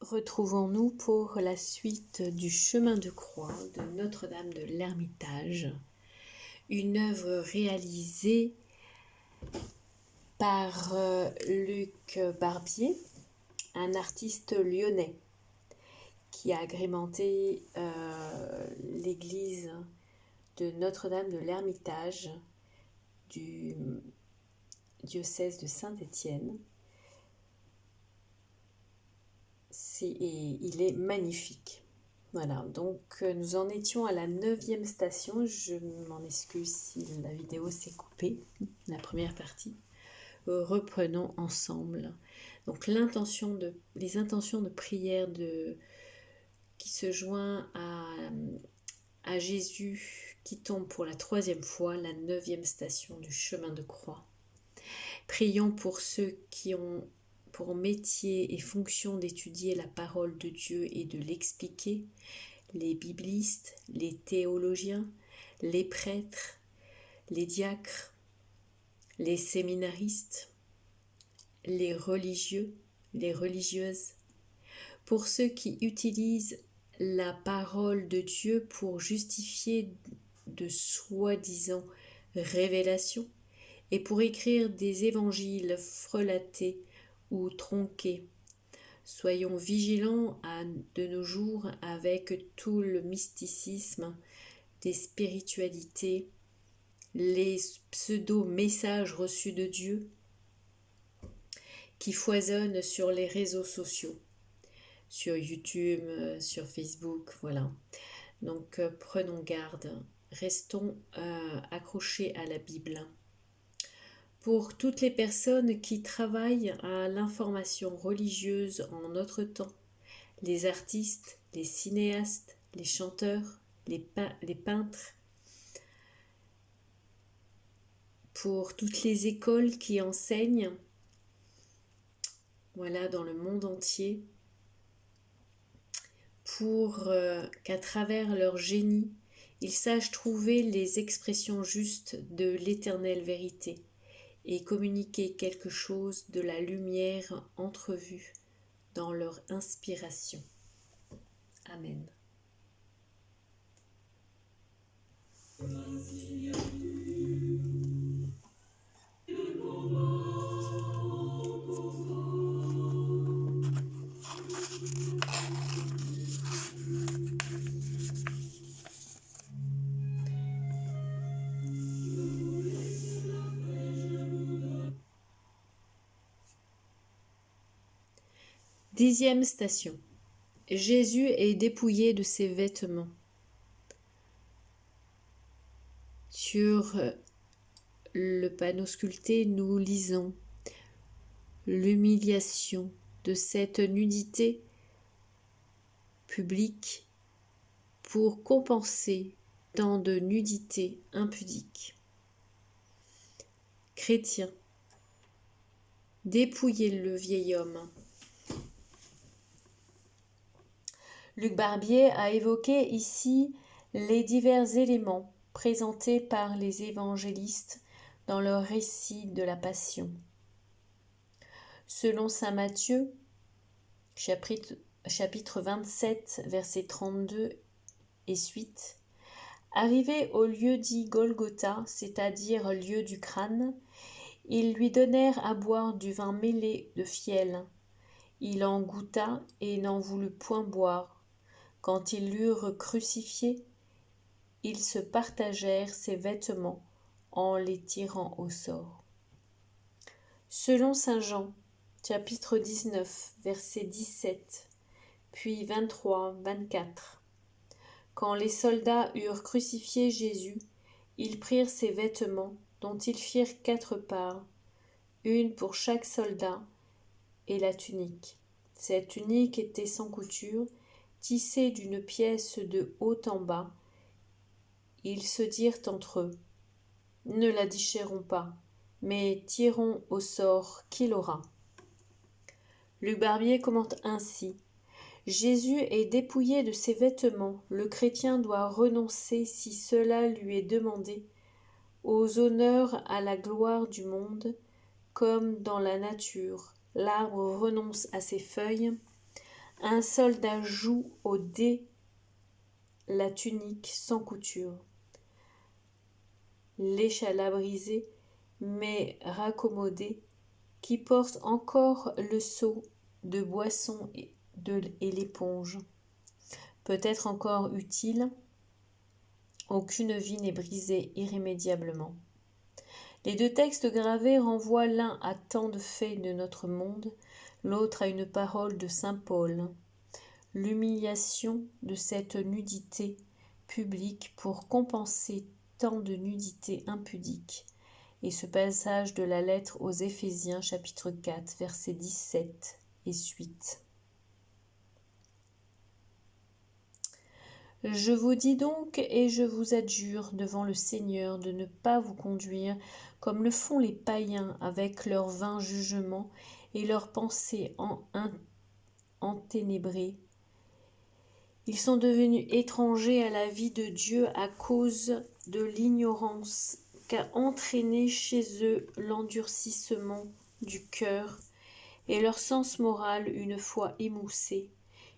Retrouvons-nous pour la suite du chemin de croix de Notre-Dame de l'Ermitage, une œuvre réalisée par Luc Barbier, un artiste lyonnais qui a agrémenté l'église de Notre-Dame de l'Ermitage du diocèse de Saint-Étienne. Et il est magnifique. Voilà, donc nous en étions à la 9e station. Je m'en excuse si la vidéo s'est coupée, la première partie. Reprenons ensemble. Donc les intentions de prière qui se joint à Jésus qui tombe pour la 3e fois, la 9e station du chemin de croix. Prions pour ceux qui ont pour métier et fonction d'étudier la parole de Dieu et de l'expliquer, les biblistes, les théologiens, les prêtres, les diacres, les séminaristes, les religieux, les religieuses, pour ceux qui utilisent la parole de Dieu pour justifier de soi-disant révélations et pour écrire des évangiles frelatés ou tronqués. Soyons vigilants de nos jours avec tout le mysticisme des spiritualités, les pseudo-messages reçus de Dieu qui foisonnent sur les réseaux sociaux, sur YouTube, sur Facebook, voilà. Donc prenons garde, restons accrochés à la Bible. Pour toutes les personnes qui travaillent à l'information religieuse en notre temps, les artistes, les cinéastes, les chanteurs, les peintres, pour toutes les écoles qui enseignent, voilà, dans le monde entier, pour qu'à travers leur génie, ils sachent trouver les expressions justes de l'éternelle vérité et communiquer quelque chose de la lumière entrevue dans leur inspiration. Amen. Dixième station. Jésus est dépouillé de ses vêtements. Sur le panneau sculpté, nous lisons l'humiliation de cette nudité publique pour compenser tant de nudité impudique. Chrétien, dépouillez le vieil homme. Luc Barbier a évoqué ici les divers éléments présentés par les évangélistes dans leur récit de la Passion. Selon saint Matthieu, chapitre 27, versets 32 et suite, arrivé au lieu dit Golgotha, c'est-à-dire lieu du crâne, ils lui donnèrent à boire du vin mêlé de fiel. Il en goûta et n'en voulut point boire. Quand ils l'eurent crucifié, ils se partagèrent ses vêtements en les tirant au sort. Selon saint Jean, chapitre 19, verset 17, puis 23, 24. Quand les soldats eurent crucifié Jésus, ils prirent ses vêtements, dont ils firent 4 parts, une pour chaque soldat, et la tunique. Cette tunique était sans couture, tissée d'une pièce de haut en bas. Ils se dirent entre eux, « Ne la déchirons pas, mais tirons au sort qui l'aura. » Luc Barbier commente ainsi. Jésus est dépouillé de ses vêtements. Le chrétien doit renoncer, si cela lui est demandé, aux honneurs, à la gloire du monde, comme dans la nature. L'arbre renonce à ses feuilles, Un soldat joue au dé la tunique sans couture. L'échalas brisé, mais raccommodé, qui porte encore le seau de boisson et l'éponge. Peut-être encore utile, aucune vie n'est brisée irrémédiablement. Les deux textes gravés renvoient l'un à tant de faits de notre monde, l'autre à une parole de saint Paul. L'humiliation de cette nudité publique pour compenser tant de nudité impudique, et ce passage de la lettre aux Éphésiens chapitre 4 versets 17 et suite. Je vous dis donc et je vous adjure devant le Seigneur de ne pas vous conduire comme le font les païens avec leurs vains jugements et leurs pensées enténébrées. Ils sont devenus étrangers à la vie de Dieu à cause de l'ignorance qu'a entraîné chez eux l'endurcissement du cœur et leur sens moral une fois émoussé.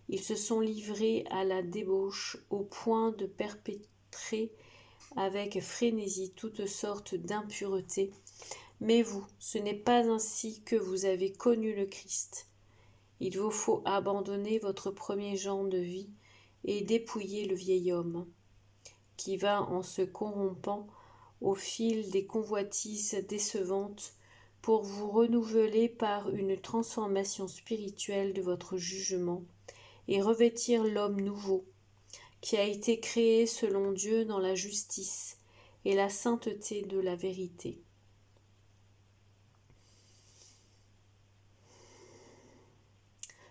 Ils se sont livrés à la débauche au point de perpétrer avec frénésie toutes sortes d'impuretés. Mais vous, ce n'est pas ainsi que vous avez connu le Christ. Il vous faut abandonner votre premier genre de vie et dépouiller le vieil homme, qui va en se corrompant au fil des convoitises décevantes pour vous renouveler par une transformation spirituelle de votre jugement et revêtir l'homme nouveau, qui a été créé selon Dieu dans la justice et la sainteté de la vérité.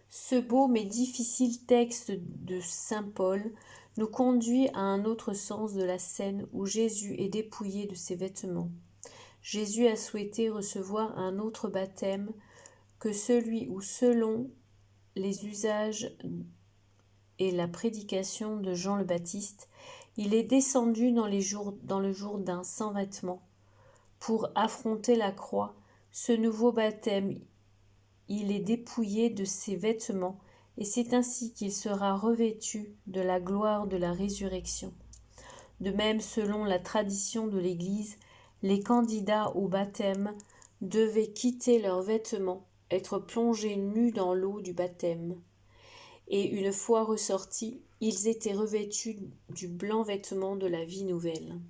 Ce beau mais difficile texte de saint Paul nous conduit à un autre sens de la scène où Jésus est dépouillé de ses vêtements. Jésus a souhaité recevoir un autre baptême que celui où, selon les usages et la prédication de Jean le Baptiste, il est descendu dans le Jourdain sans vêtements. Pour affronter la croix, ce nouveau baptême, il est dépouillé de ses vêtements, et c'est ainsi qu'il sera revêtu de la gloire de la résurrection. De même, selon la tradition de l'Église, les candidats au baptême devaient quitter leurs vêtements, être plongés nus dans l'eau du baptême. Et une fois ressortis, ils étaient revêtus du blanc vêtement de la vie nouvelle.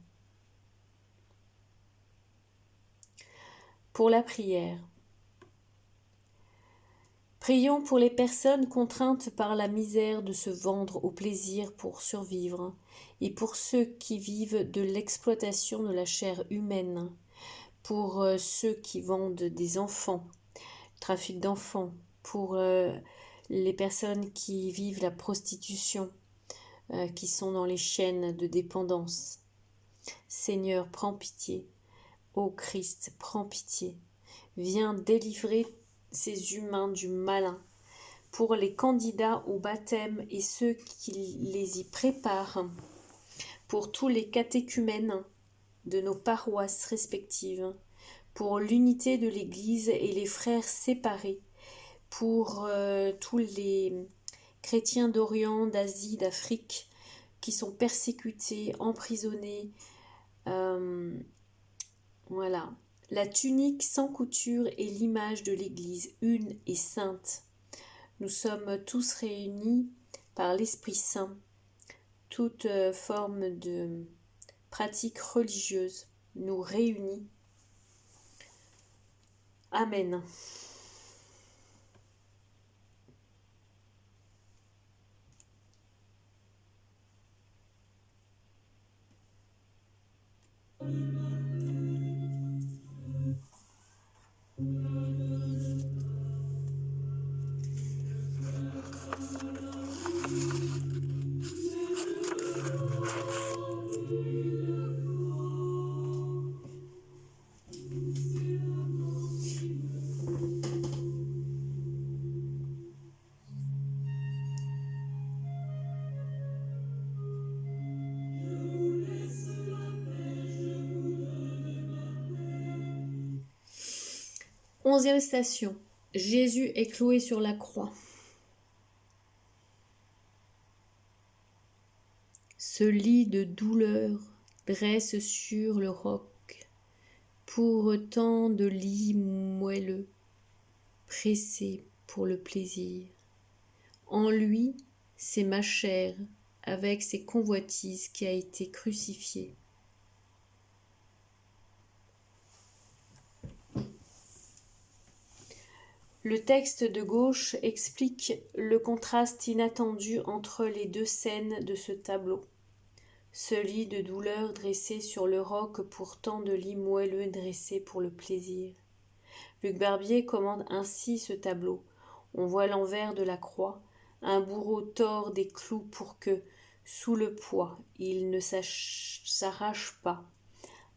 Pour la prière. Prions pour les personnes contraintes par la misère de se vendre au plaisir pour survivre, et pour ceux qui vivent de l'exploitation de la chair humaine, pour ceux qui vendent des enfants, trafic d'enfants, pour les personnes qui vivent la prostitution, qui sont dans les chaînes de dépendance. Seigneur, prends pitié. Ô Christ, prends pitié. Viens délivrer ces humains du malin. Pour les candidats au baptême et ceux qui les y préparent, pour tous les catéchumènes de nos paroisses respectives, pour l'unité de l'Église et les frères séparés, pour tous les chrétiens d'Orient, d'Asie, d'Afrique qui sont persécutés, emprisonnés. Voilà. La tunique sans couture est l'image de l'Église, une et sainte. Nous sommes tous réunis par l'Esprit Saint. Toute forme de pratique religieuse nous réunit. Amen. Onzième station. Jésus est cloué sur la croix. ce lit de douleur dresse sur le roc, pour tant de lits moelleux, pressés pour le plaisir. En lui, c'est ma chair, avec ses convoitises, qui a été crucifiée. Le texte de gauche explique le contraste inattendu entre les deux scènes de ce tableau. Ce lit de douleur dressé sur le roc pour tant de lits moelleux dressés pour le plaisir. Luc Barbier commande ainsi ce tableau. On voit l'envers de la croix, un bourreau tord des clous pour que, sous le poids, il ne s'arrache pas.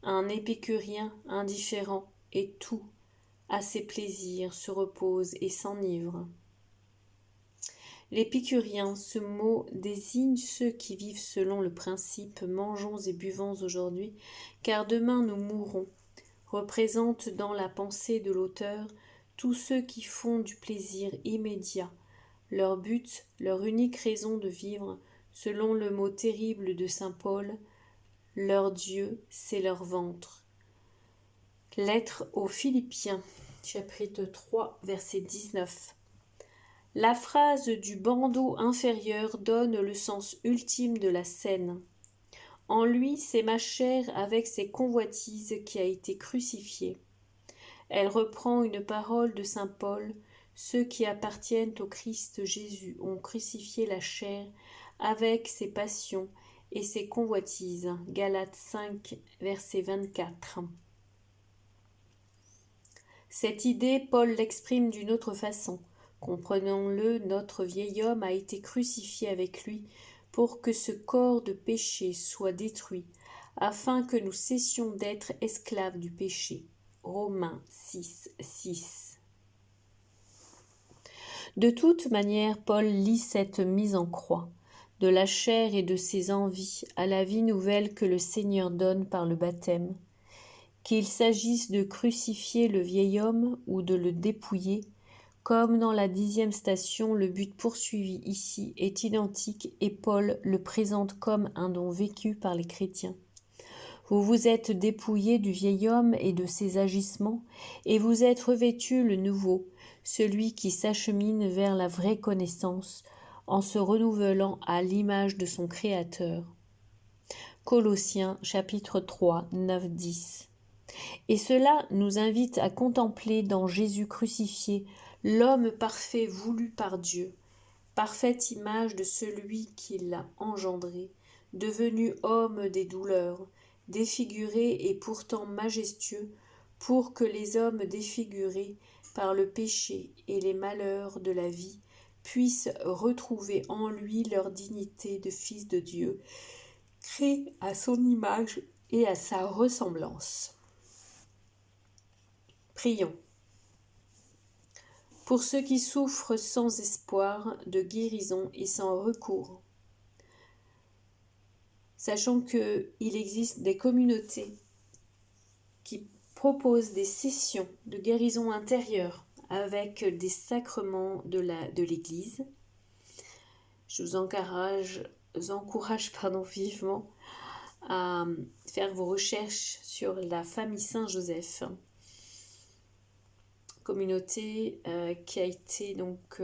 Un épicurien indifférent et tout, à ses plaisirs, se repose et s'enivre. L'épicurien, ce mot désigne ceux qui vivent selon le principe « mangeons et buvons aujourd'hui, car demain nous mourrons », représente dans la pensée de l'auteur tous ceux qui font du plaisir immédiat, leur but, leur unique raison de vivre, selon le mot terrible de saint Paul, leur Dieu, c'est leur ventre. Lettre aux Philippiens, chapitre 3, verset 19. La phrase du bandeau inférieur donne le sens ultime de la scène. En lui, c'est ma chair avec ses convoitises qui a été crucifiée. Elle reprend une parole de saint Paul. Ceux qui appartiennent au Christ Jésus ont crucifié la chair avec ses passions et ses convoitises. Galates 5, verset 24. Cette idée, Paul l'exprime d'une autre façon. Comprenons-le, notre vieil homme a été crucifié avec lui pour que ce corps de péché soit détruit, afin que nous cessions d'être esclaves du péché. Romains 6, 6. De toute manière, Paul lit cette mise en croix, de la chair et de ses envies à la vie nouvelle que le Seigneur donne par le baptême. Qu'il s'agisse de crucifier le vieil homme ou de le dépouiller, comme dans la 10e station, le but poursuivi ici est identique et Paul le présente comme un don vécu par les chrétiens. Vous vous êtes dépouillés du vieil homme et de ses agissements, et vous êtes revêtus le nouveau, celui qui s'achemine vers la vraie connaissance, en se renouvelant à l'image de son Créateur. Colossiens chapitre 3, 9, 10. Et cela nous invite à contempler dans Jésus crucifié l'homme parfait voulu par Dieu, parfaite image de celui qui l'a engendré, devenu homme des douleurs, défiguré et pourtant majestueux, pour que les hommes défigurés par le péché et les malheurs de la vie puissent retrouver en lui leur dignité de fils de Dieu, créé à son image et à sa ressemblance. Prions. Pour ceux qui souffrent sans espoir de guérison et sans recours. Sachant qu'il existe des communautés qui proposent des sessions de guérison intérieure avec des sacrements de l'Église. Je vous encourage vivement à faire vos recherches sur la famille Saint-Joseph, communauté qui a été donc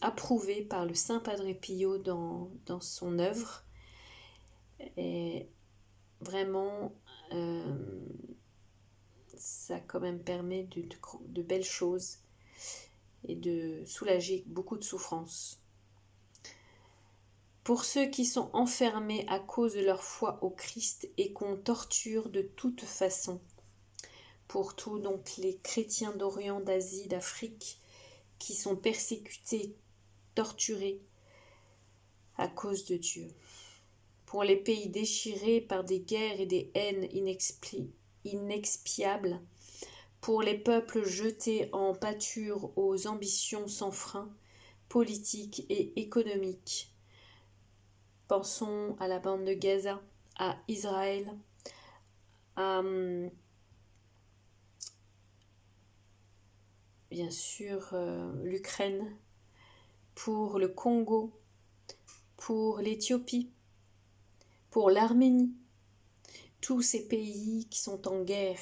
approuvée par le Saint Padre Pio dans son œuvre. Et vraiment, ça quand même permet de belles choses et de soulager beaucoup de souffrances. Pour ceux qui sont enfermés à cause de leur foi au Christ et qu'on torture de toute façon. Pour tous donc les chrétiens d'Orient, d'Asie, d'Afrique qui sont persécutés, torturés à cause de Dieu. Pour les pays déchirés par des guerres et des haines inexpiables, pour les peuples jetés en pâture aux ambitions sans frein, politiques et économiques. Pensons à la bande de Gaza, à Israël, à bien sûr l'Ukraine, pour le Congo, pour l'Éthiopie, pour l'Arménie, tous ces pays qui sont en guerre.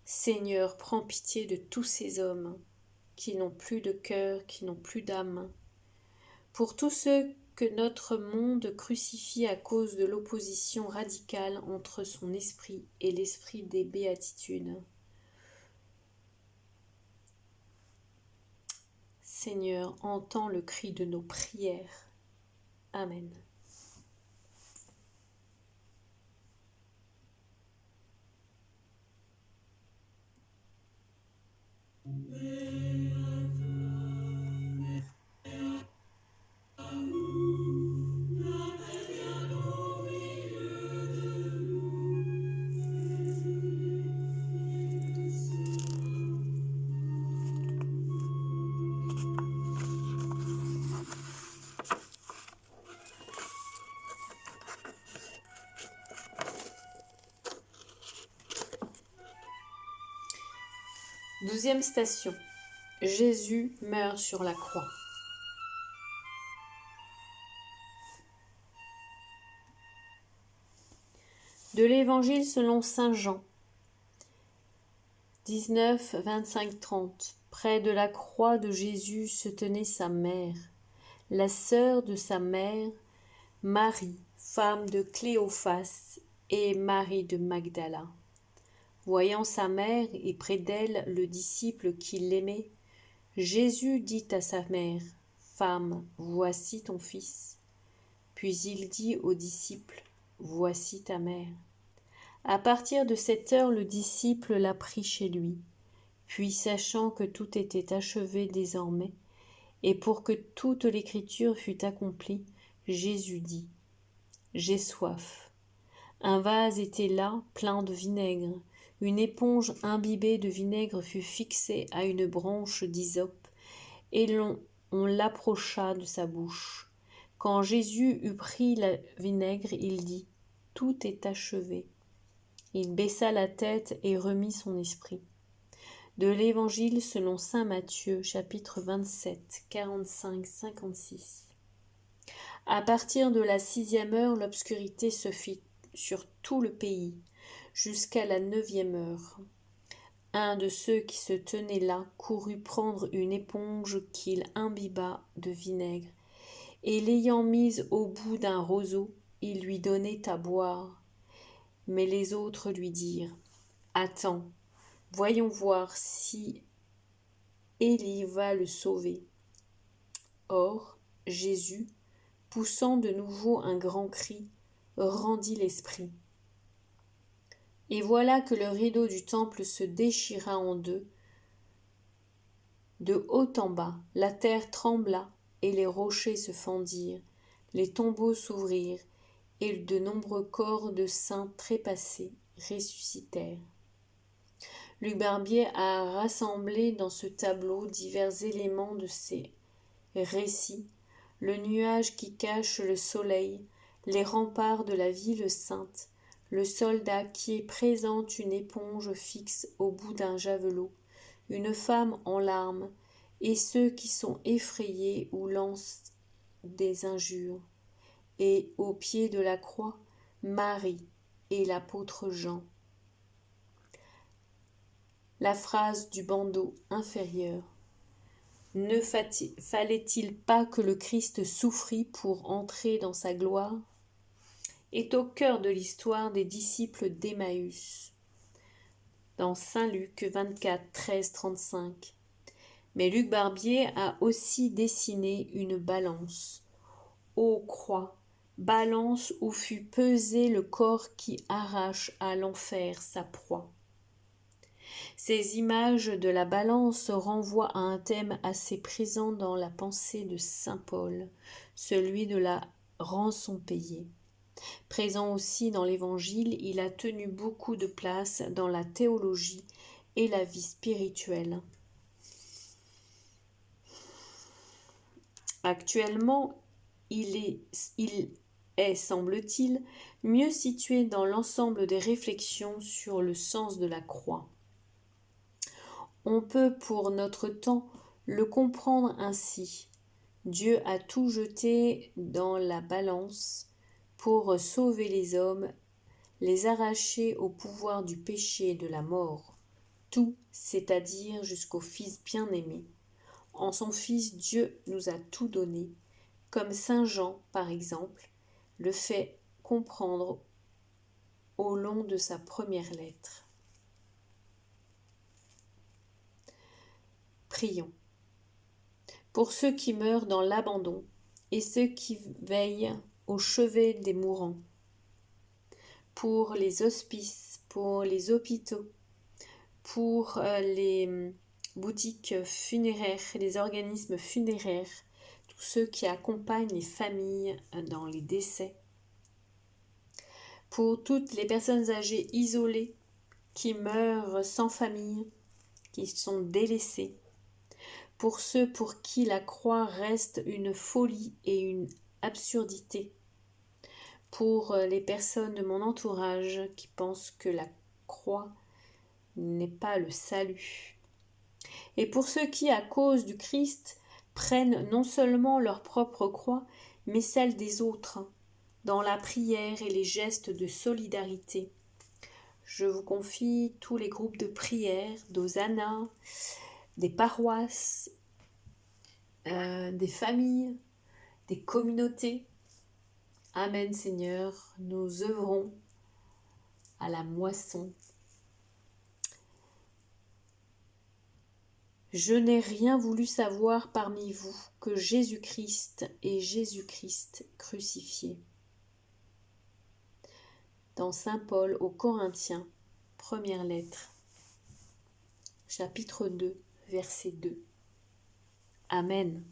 Seigneur, prends pitié de tous ces hommes qui n'ont plus de cœur, qui n'ont plus d'âme. Pour tous ceux que notre monde crucifie à cause de l'opposition radicale entre son esprit et l'esprit des béatitudes. Seigneur, entends le cri de nos prières. Amen. Douzième station. Jésus meurt sur la croix. De l'Évangile selon saint Jean. 19, 25, 30. Près de la croix de Jésus se tenait sa mère, la sœur de sa mère, Marie, femme de Cléophas, et Marie de Magdala. Voyant sa mère et près d'elle le disciple qui l'aimait, Jésus dit à sa mère, « Femme, voici ton fils. » Puis il dit au disciple, « Voici ta mère. » À partir de cette heure, le disciple la prit chez lui. Puis, sachant que tout était achevé désormais, et pour que toute l'écriture fût accomplie, Jésus dit, « J'ai soif. » Un vase était là, plein de vinaigre. Une éponge imbibée de vinaigre fut fixée à une branche d'hysope, et on l'approcha de sa bouche. Quand Jésus eut pris le vinaigre, il dit, « Tout est achevé. » Il baissa la tête et remit son esprit. De l'Évangile selon saint Matthieu, chapitre 27, 45, 56. À partir de la 6e heure, l'obscurité se fit sur tout le pays, jusqu'à la 9e heure. Un de ceux qui se tenaient là courut prendre une éponge qu'il imbiba de vinaigre, et l'ayant mise au bout d'un roseau, il lui donnait à boire. Mais les autres lui dirent, « Attends, voyons voir si Élie va le sauver. » Or, Jésus, poussant de nouveau un grand cri, rendit l'esprit. Et voilà que le rideau du temple se déchira en deux. De haut en bas, la terre trembla et les rochers se fendirent, les tombeaux s'ouvrirent et de nombreux corps de saints trépassés ressuscitèrent. Luc Barbier a rassemblé dans ce tableau divers éléments de ces récits, le nuage qui cache le soleil, les remparts de la ville sainte, le soldat qui présente une éponge fixe au bout d'un javelot, une femme en larmes, et ceux qui sont effrayés ou lancent des injures. Et au pied de la croix, Marie et l'apôtre Jean. La phrase du bandeau inférieur. Ne fallait-il pas que le Christ souffrit pour entrer dans sa gloire ? Est au cœur de l'histoire des disciples d'Emmaüs, dans saint Luc 24, 13, 35. Mais Luc Barbier a aussi dessiné une balance. Ô croix, balance où fut pesé le corps qui arrache à l'enfer sa proie. Ces images de la balance renvoient à un thème assez présent dans la pensée de saint Paul, celui de la rançon payée. Présent aussi dans l'Évangile, il a tenu beaucoup de place dans la théologie et la vie spirituelle. Actuellement, il est, semble-t-il, mieux situé dans l'ensemble des réflexions sur le sens de la croix. On peut, pour notre temps, le comprendre ainsi. Dieu a tout jeté dans la balance pour sauver les hommes, les arracher au pouvoir du péché et de la mort. Tout, c'est-à-dire jusqu'au Fils bien-aimé. En son Fils, Dieu nous a tout donné, comme saint Jean, par exemple, le fait comprendre au long de sa première lettre. Prions. Pour ceux qui meurent dans l'abandon et ceux qui veillent au chevet des mourants, pour les hospices, pour les hôpitaux, pour les boutiques funéraires, les organismes funéraires, tous ceux qui accompagnent les familles dans les décès, pour toutes les personnes âgées isolées qui meurent sans famille, qui sont délaissées, pour ceux pour qui la croix reste une folie et une absurdité, pour les personnes de mon entourage qui pensent que la croix n'est pas le salut, et pour ceux qui, à cause du Christ, prennent non seulement leur propre croix, mais celle des autres, dans la prière et les gestes de solidarité. Je vous confie tous les groupes de prière, d'Hosanna, des paroisses, des familles, des communautés. Amen Seigneur, nous œuvrons à la moisson. Je n'ai rien voulu savoir parmi vous que Jésus-Christ et Jésus-Christ crucifié. Dans Saint Paul aux Corinthiens, première lettre, chapitre 2, verset 2. Amen.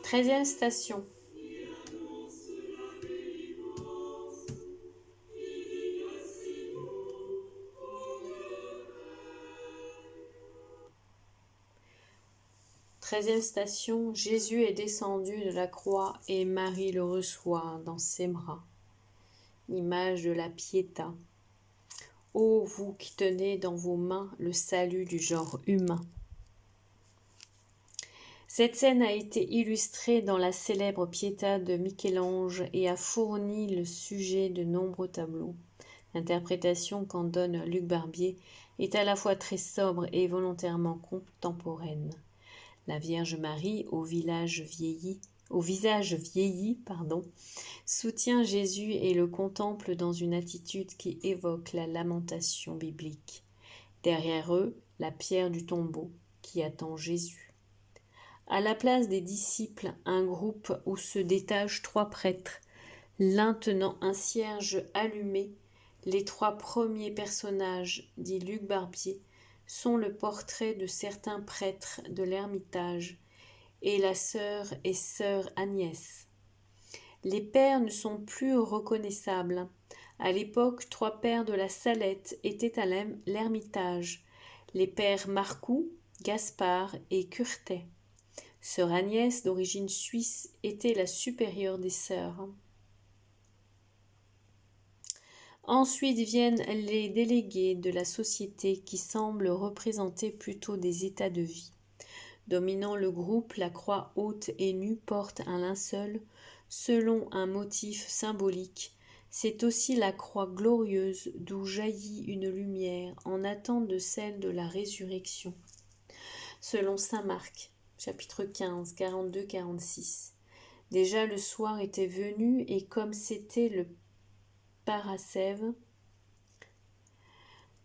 Treizième station. Treizième station, Jésus est descendu de la croix et Marie le reçoit dans ses bras. Image de la Pietà. Ô vous qui tenez dans vos mains le salut du genre humain. Cette scène a été illustrée dans la célèbre Pietà de Michel-Ange et a fourni le sujet de nombreux tableaux. L'interprétation qu'en donne Luc Barbier est à la fois très sobre et volontairement contemporaine. La Vierge Marie, au visage vieilli, soutient Jésus et le contemple dans une attitude qui évoque la lamentation biblique. Derrière eux, la pierre du tombeau qui attend Jésus. À la place des disciples, un groupe où se détachent 3 prêtres, l'un tenant un cierge allumé. Les 3 premiers personnages, dit Luc Barbier, sont le portrait de certains prêtres de l'Ermitage, et la sœur est sœur Agnès. Les pères ne sont plus reconnaissables. À l'époque, 3 pères de la Salette étaient à l'Ermitage, les pères Marcoux, Gaspard et Curtet. Sœur Agnès, d'origine suisse, était la supérieure des sœurs. Ensuite viennent les délégués de la société qui semblent représenter plutôt des états de vie. Dominant le groupe, la croix haute et nue porte un linceul selon un motif symbolique, C'est aussi la croix glorieuse d'où jaillit une lumière en attente de celle de la résurrection. Selon saint Marc, chapitre 15, 42-46. Déjà le soir était venu et comme c'était le parascève,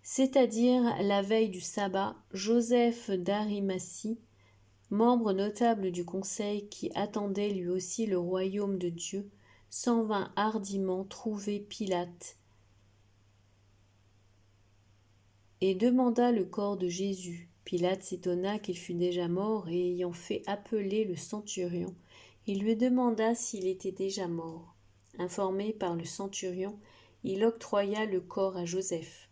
c'est-à-dire la veille du sabbat, Joseph d'Arimathie, membre notable du conseil qui attendait lui aussi le royaume de Dieu, s'en vint hardiment trouver Pilate et demanda le corps de Jésus. Pilate s'étonna qu'il fût déjà mort et ayant fait appeler le centurion, il lui demanda s'il était déjà mort. Informé par le centurion, il octroya le corps à Joseph.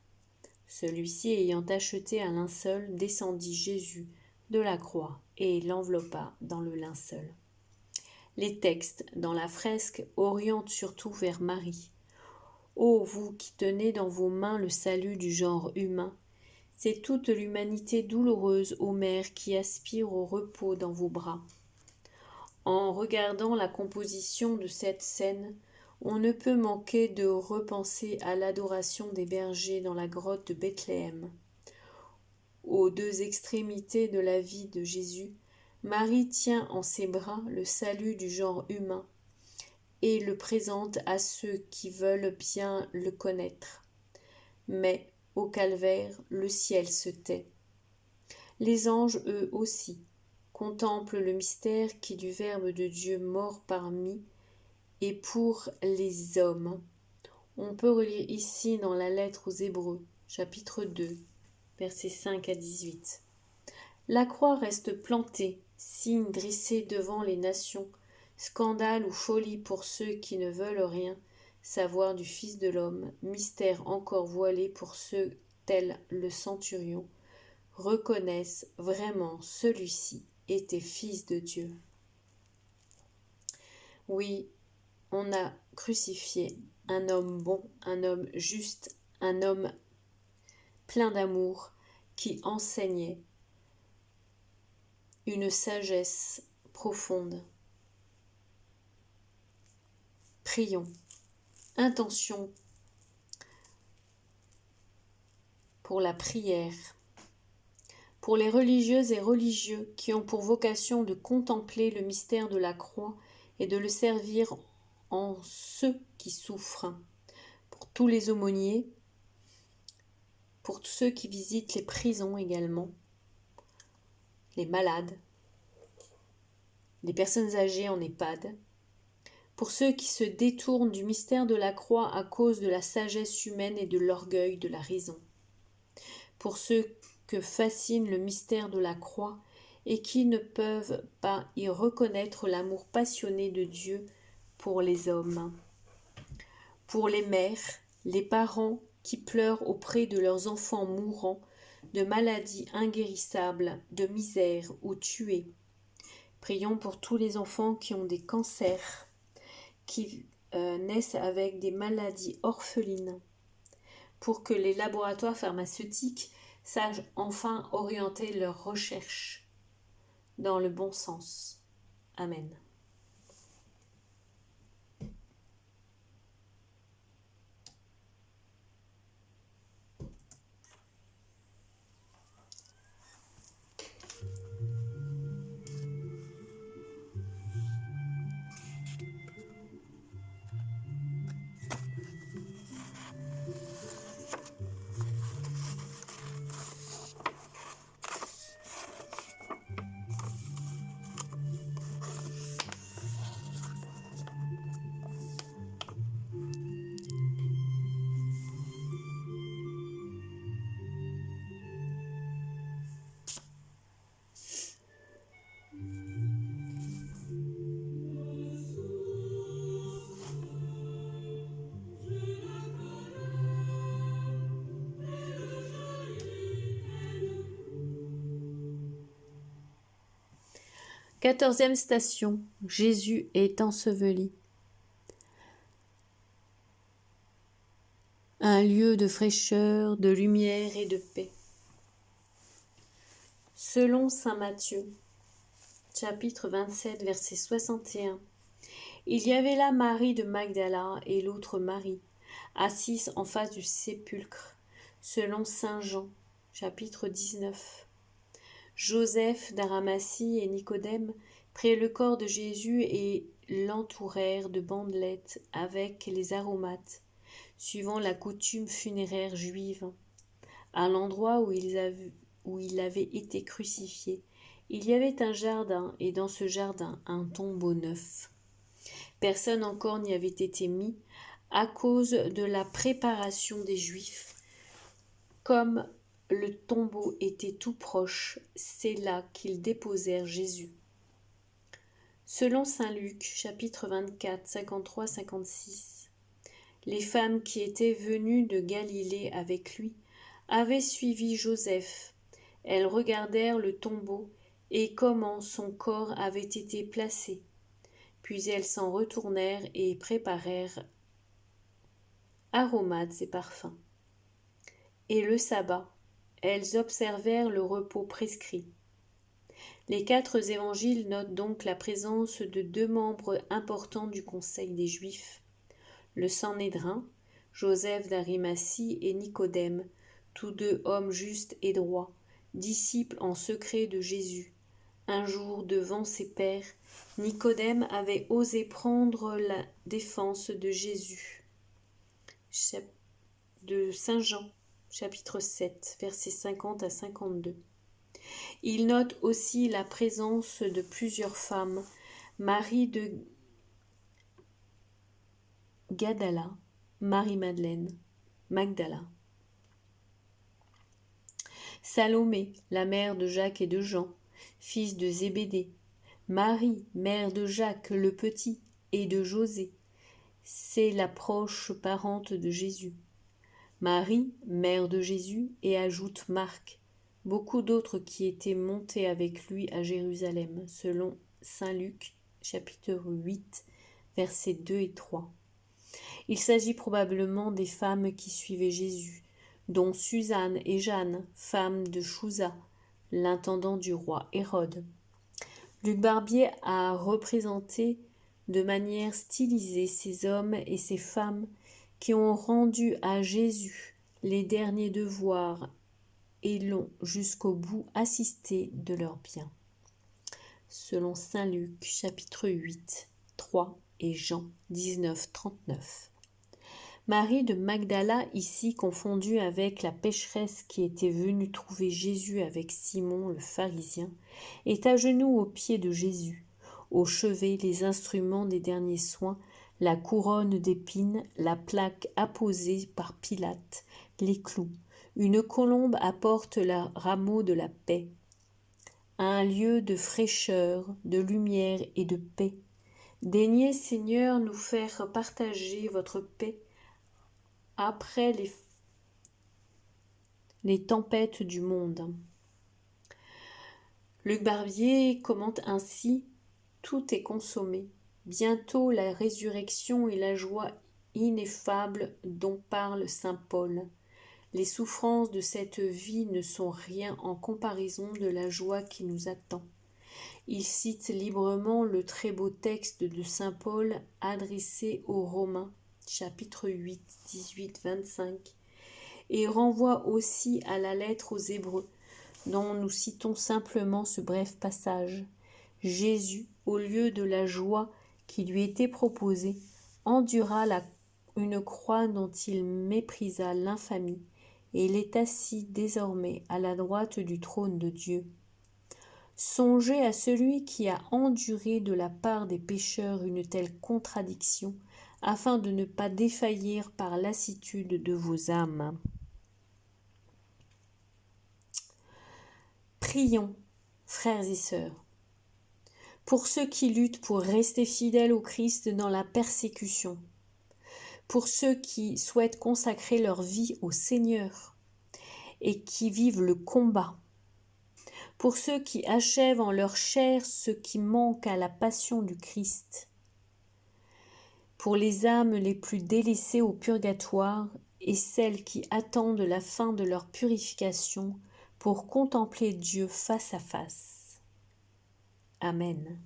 Celui-ci ayant acheté un linceul, descendit Jésus de la croix et l'enveloppa dans le linceul. Les textes dans la fresque orientent surtout vers Marie. Ô vous qui tenez dans vos mains le salut du genre humain, c'est toute l'humanité douloureuse, ô mère, qui aspire au repos dans vos bras. En regardant la composition de cette scène, on ne peut manquer de repenser à l'adoration des bergers dans la grotte de Bethléem. Aux deux extrémités de la vie de Jésus, Marie tient en ses bras le salut du genre humain et le présente à ceux qui veulent bien le connaître. Mais, au calvaire, le ciel se tait. Les anges, eux aussi, contemplent le mystère qui du Verbe de Dieu mort parmi et pour les hommes. On peut relire ici dans la lettre aux Hébreux, chapitre 2, versets 5 à 18. La croix reste plantée, signe dressé devant les nations, scandale ou folie pour ceux qui ne veulent rien savoir du Fils de l'homme, mystère encore voilé pour ceux tels le centurion, reconnaissent vraiment celui-ci était Fils de Dieu. Oui, on a crucifié un homme bon, un homme juste, un homme plein d'amour qui enseignait une sagesse profonde. Prions. Intention pour la prière. Pour les religieuses et religieux qui ont pour vocation de contempler le mystère de la croix et de le servir en ceux qui souffrent. Pour tous les aumôniers, pour tous ceux qui visitent les prisons également, les malades, les personnes âgées en EHPAD, pour ceux qui se détournent du mystère de la croix à cause de la sagesse humaine et de l'orgueil de la raison, pour ceux que fascine le mystère de la croix et qui ne peuvent pas y reconnaître l'amour passionné de Dieu pour les hommes, pour les mères, les parents qui pleurent auprès de leurs enfants mourants de maladies inguérissables, de misère ou tués. Prions pour tous les enfants qui ont des cancers, qui naissent avec des maladies orphelines, pour que les laboratoires pharmaceutiques sachent enfin orienter leurs recherches dans le bon sens. Amen. Quatorzième station, Jésus est enseveli. Un lieu de fraîcheur, de lumière et de paix. Selon saint Matthieu, chapitre 27, verset 61. Il y avait là Marie de Magdala et l'autre Marie, assises en face du sépulcre, selon saint Jean, chapitre 19. Joseph d'Arimathie et Nicodème prirent le corps de Jésus et l'entourèrent de bandelettes avec les aromates, suivant la coutume funéraire juive. À l'endroit où il avait été crucifié, il y avait un jardin, et dans ce jardin un tombeau neuf. Personne encore n'y avait été mis à cause de la préparation des Juifs. Comme le tombeau était tout proche, c'est là qu'ils déposèrent Jésus. Selon saint Luc, chapitre 24, 53-56, les femmes qui étaient venues de Galilée avec lui avaient suivi Joseph. Elles regardèrent le tombeau et comment son corps avait été placé. Puis elles s'en retournèrent et préparèrent aromates et parfums. Et le sabbat, elles observèrent le repos prescrit. Les 4 évangiles notent donc la présence de 2 membres importants du conseil des Juifs, le Sanhédrin, Joseph d'Arimathie et Nicodème, tous 2 hommes justes et droits, disciples en secret de Jésus. Un jour, devant ses pairs, Nicodème avait osé prendre la défense de Jésus. De saint Jean, chapitre 7, versets 50-52. Il note aussi la présence de plusieurs femmes, Marie de Gadala, Marie-Madeleine, Magdala, Salomé, la mère de Jacques et de Jean, fils de Zébédée, Marie, mère de Jacques le Petit et de José, c'est la proche parente de Jésus, Marie, mère de Jésus, et ajoute Marc, beaucoup d'autres qui étaient montés avec lui à Jérusalem, selon saint Luc, chapitre 8, versets 2 et 3. Il s'agit probablement des femmes qui suivaient Jésus, dont Suzanne et Jeanne, femmes de Chouza, l'intendant du roi Hérode. Luc Barbier a représenté de manière stylisée ces hommes et ces femmes qui ont rendu à Jésus les derniers devoirs et l'ont jusqu'au bout assisté de leurs biens. Selon saint Luc, chapitre 8, 3 et Jean 19, 39. Marie de Magdala, ici confondue avec la pécheresse qui était venue trouver Jésus avec Simon le pharisien, est à genoux aux pieds de Jésus, au chevet les instruments des derniers soins, la couronne d'épines, la plaque apposée par Pilate, les clous. Une colombe apporte le rameau de la paix. Un lieu de fraîcheur, de lumière et de paix. Daignez, Seigneur, nous faire partager votre paix après les tempêtes du monde. Luc Barbier commente ainsi « Tout est consommé. Bientôt la résurrection et la joie ineffable dont parle saint Paul. Les souffrances de cette vie ne sont rien en comparaison de la joie qui nous attend. » Il cite librement le très beau texte de saint Paul adressé aux Romains, chapitre 8, 18, 25, et renvoie aussi à la lettre aux Hébreux, dont nous citons simplement ce bref passage. Jésus, au lieu de la joie qui lui était proposée, endura une croix dont il méprisa l'infamie, et il est assis désormais à la droite du trône de Dieu. Songez à celui qui a enduré de la part des pécheurs une telle contradiction, afin de ne pas défaillir par lassitude de vos âmes. Prions, frères et sœurs, pour ceux qui luttent pour rester fidèles au Christ dans la persécution, pour ceux qui souhaitent consacrer leur vie au Seigneur et qui vivent le combat, pour ceux qui achèvent en leur chair ce qui manque à la passion du Christ, pour les âmes les plus délaissées au purgatoire et celles qui attendent la fin de leur purification pour contempler Dieu face à face. Amen.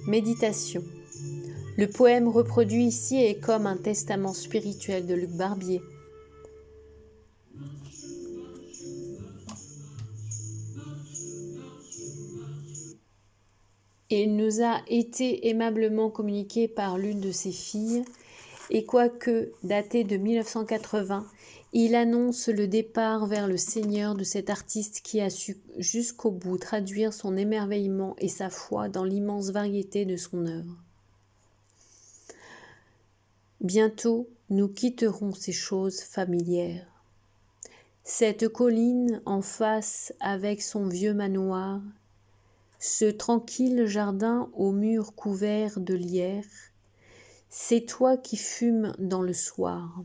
Méditation. Le poème reproduit ici est comme un testament spirituel de Luc Barbier. Il nous a été aimablement communiqué par l'une de ses filles, et quoique daté de 1980, il annonce le départ vers le Seigneur de cet artiste qui a su jusqu'au bout traduire son émerveillement et sa foi dans l'immense variété de son œuvre. Bientôt, nous quitterons ces choses familières. Cette colline en face avec son vieux manoir, ce tranquille jardin aux murs couverts de lierre, c'est toi qui fumes dans le soir.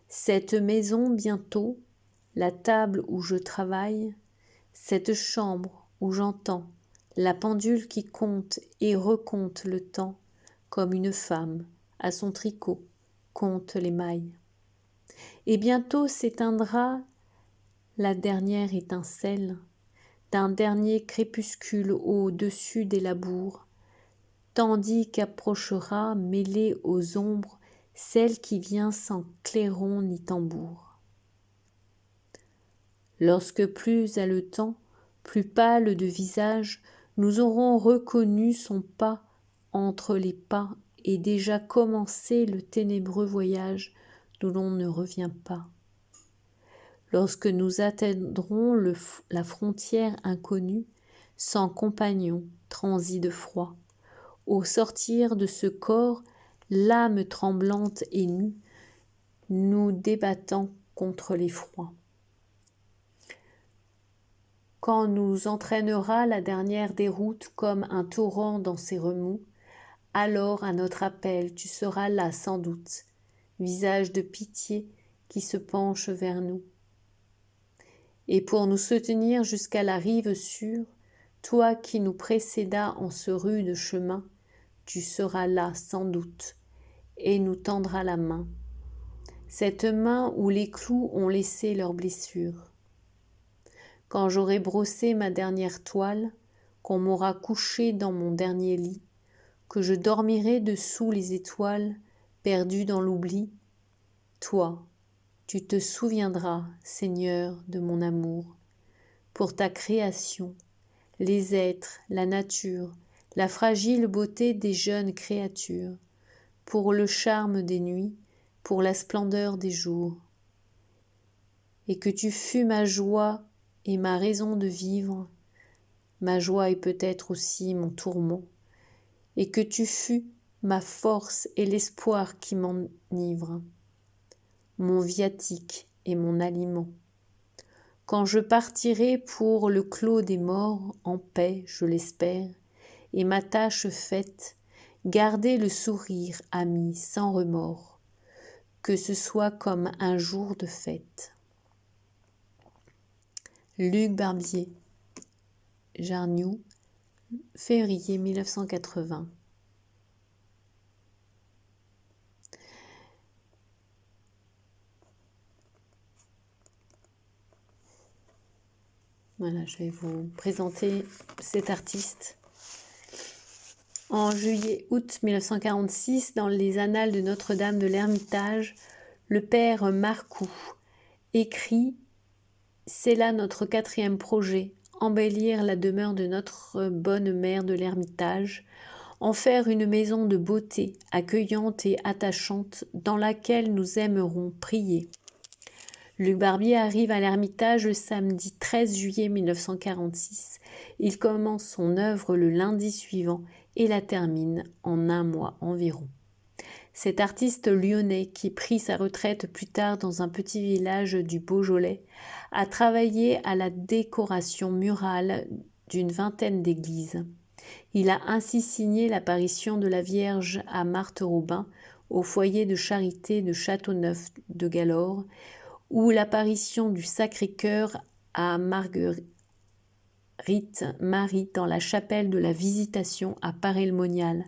Cette maison bientôt, la table où je travaille, cette chambre où j'entends la pendule qui compte et recompte le temps comme une femme à son tricot compte les mailles. Et bientôt s'éteindra la dernière étincelle d'un dernier crépuscule au-dessus des labours, tandis qu'approchera mêlée aux ombres celle qui vient sans clairon ni tambour. Lorsque plus haletant, plus pâle de visage, nous aurons reconnu son pas entre les pas et déjà commencé le ténébreux voyage d'où l'on ne revient pas. Lorsque nous atteindrons la frontière inconnue, sans compagnon, transi de froid, au sortir de ce corps, l'âme tremblante et nue, nous débattant contre l'effroi. Quand nous entraînera la dernière déroute comme un torrent dans ses remous, alors à notre appel tu seras là sans doute, visage de pitié qui se penche vers nous. Et pour nous soutenir jusqu'à la rive sûre, toi qui nous précédas en ce rude chemin, tu seras là sans doute, et nous tendras la main, cette main où les clous ont laissé leurs blessures. Quand j'aurai brossé ma dernière toile, qu'on m'aura couché dans mon dernier lit, que je dormirai dessous les étoiles, perdu dans l'oubli, toi, tu te souviendras, Seigneur, de mon amour, pour ta création, les êtres, la nature, la fragile beauté des jeunes créatures, pour le charme des nuits, pour la splendeur des jours. Et que tu fus ma joie et ma raison de vivre, ma joie est peut-être aussi mon tourment, et que tu fus ma force et l'espoir qui m'enivre, mon viatique et mon aliment. Quand je partirai pour le clos des morts, en paix, je l'espère, et ma tâche faite, garder le sourire, ami, sans remords, que ce soit comme un jour de fête. Luc Barbier, Jarniou, février 1980. Voilà, je vais vous présenter cet artiste. En juillet-août 1946, dans les annales de Notre-Dame de l'Ermitage, le père Marcoux écrit « C'est là notre 4e projet, embellir la demeure de notre bonne mère de l'Ermitage, en faire une maison de beauté, accueillante et attachante, dans laquelle nous aimerons prier. » Luc Barbier arrive à l'Ermitage le samedi 13 juillet 1946. Il commence son œuvre le lundi suivant et la termine en 1 mois environ. Cet artiste lyonnais, qui prit sa retraite plus tard dans un petit village du Beaujolais, a travaillé à la décoration murale d'une 20aine d'églises. Il a ainsi signé l'apparition de la Vierge à Marthe Robin au foyer de charité de Châteauneuf de Galore, ou l'apparition du Sacré-Cœur à Marguerite Marie dans la chapelle de la Visitation à Paray-le-Monial,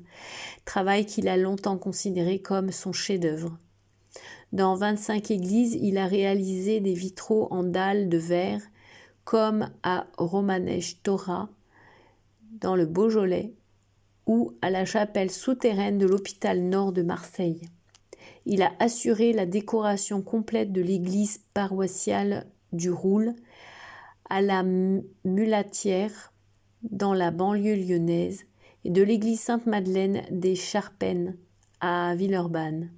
travail qu'il a longtemps considéré comme son chef-d'œuvre. Dans 25 églises, il a réalisé des vitraux en dalles de verre, comme à Romanèche-Thora, dans le Beaujolais, ou à la chapelle souterraine de l'hôpital Nord de Marseille. Il a assuré la décoration complète de l'église paroissiale du Roule à la Mulatière dans la banlieue lyonnaise et de l'église Sainte-Madeleine des Charpennes à Villeurbanne.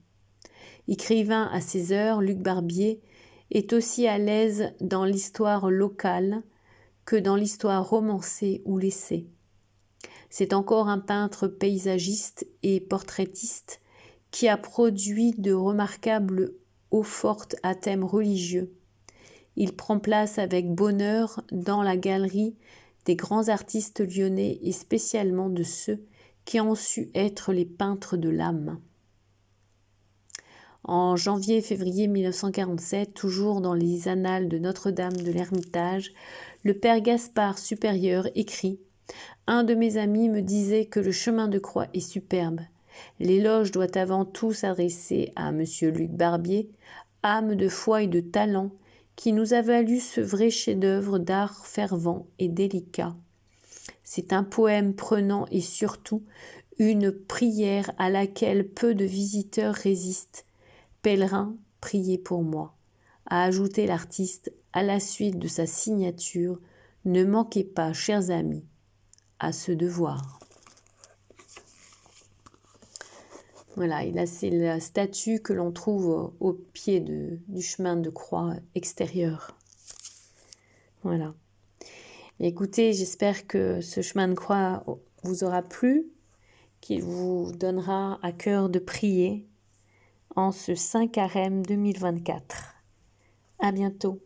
Écrivain à ses heures, Luc Barbier est aussi à l'aise dans l'histoire locale que dans l'histoire romancée ou laissée. C'est encore un peintre paysagiste et portraitiste qui a produit de remarquables eaux-fortes à thème religieux. Il prend place avec bonheur dans la galerie des grands artistes lyonnais et spécialement de ceux qui ont su être les peintres de l'âme. En janvier et février 1947, toujours dans les annales de Notre-Dame de l'Ermitage, le père Gaspard Supérieur écrit « Un de mes amis me disait que le chemin de croix est superbe. L'éloge doit avant tout s'adresser à M. Luc Barbier, âme de foi et de talent, qui nous a valu ce vrai chef-d'œuvre d'art fervent et délicat. C'est un poème prenant et surtout une prière à laquelle peu de visiteurs résistent. Pèlerin, priez pour moi. » A ajouté l'artiste à la suite de sa signature. Ne manquez pas, chers amis, à ce devoir. Voilà, et là c'est la statue que l'on trouve au pied du chemin de croix extérieur. Voilà. Écoutez, j'espère que ce chemin de croix vous aura plu, qu'il vous donnera à cœur de prier en ce Saint Carême 2024. À bientôt.